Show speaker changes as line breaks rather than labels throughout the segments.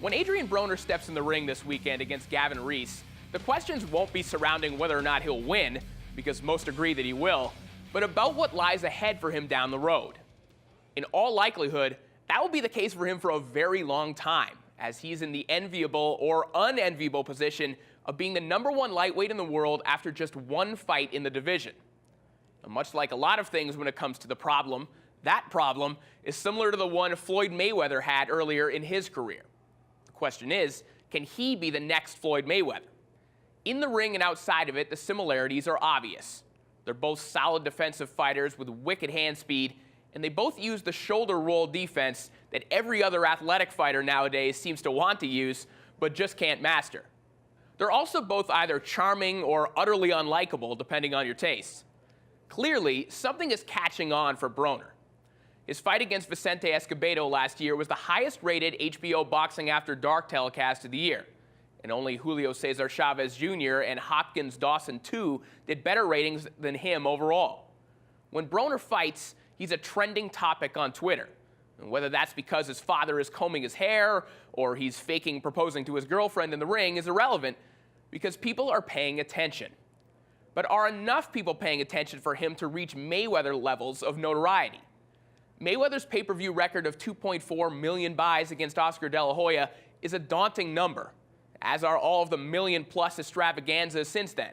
When Adrien Broner steps in the ring this weekend against Gavin Reese, the questions won't be surrounding whether or not he'll win, because most agree that he will, but about what lies ahead for him down the road. In all likelihood, that will be the case for him for a very long time, as he's in the enviable or unenviable position of being the #1 lightweight in the world after just one fight in the division. And much like a lot of things when it comes to the problem, that problem is similar to the one Floyd Mayweather had earlier in his career. The question is, can he be the next Floyd Mayweather? In the ring and outside of it, the similarities are obvious. They're both solid defensive fighters with wicked hand speed, and they both use the shoulder roll defense that every other athletic fighter nowadays seems to want to use, but just can't master. They're also both either charming or utterly unlikable, depending on your taste. Clearly, something is catching on for Broner. His fight against Vicente Escobedo last year was the highest-rated HBO Boxing After Dark telecast of the year, and only Julio Cesar Chavez Jr. and Hopkins Dawson II did better ratings than him overall. When Broner fights, he's a trending topic on Twitter. And whether that's because his father is combing his hair or he's faking proposing to his girlfriend in the ring is irrelevant, because people are paying attention. But are enough people paying attention for him to reach Mayweather levels of notoriety? Mayweather's pay-per-view record of 2.4 million buys against Oscar De La Hoya is a daunting number, as are all of the million-plus extravaganzas since then.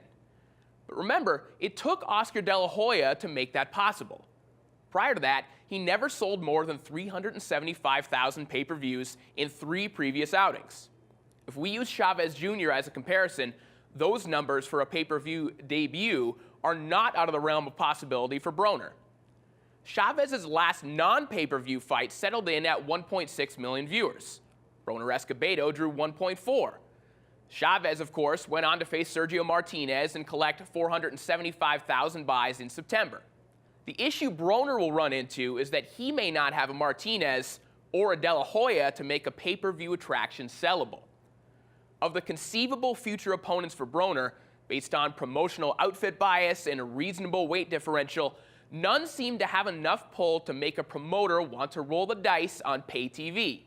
But remember, it took Oscar De La Hoya to make that possible. Prior to that, he never sold more than 375,000 pay-per-views in 3 previous outings. If we use Chavez Jr. as a comparison, those numbers for a pay-per-view debut are not out of the realm of possibility for Broner. Chavez's last non-pay-per-view fight settled in at 1.6 million viewers. Broner Escobedo drew 1.4. Chavez, of course, went on to face Sergio Martinez and collect 475,000 buys in September. The issue Broner will run into is that he may not have a Martinez or a De La Hoya to make a pay-per-view attraction sellable. Of the conceivable future opponents for Broner, based on promotional outfit bias and a reasonable weight differential, none seem to have enough pull to make a promoter want to roll the dice on pay TV.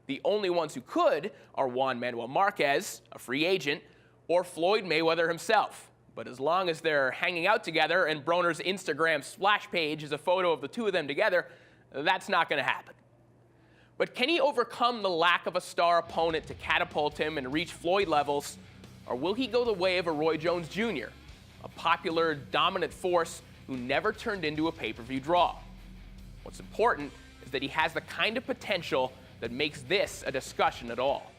The only ones who could are Juan Manuel Marquez, a free agent, or Floyd Mayweather himself. But as long as they're hanging out together and Broner's Instagram splash page is a photo of the two of them together, that's not going to happen. But can he overcome the lack of a star opponent to catapult him and reach Floyd levels, or will he go the way of a Roy Jones Jr., a popular, dominant force who never turned into a pay-per-view draw? What's important is that he has the kind of potential that makes this a discussion at all.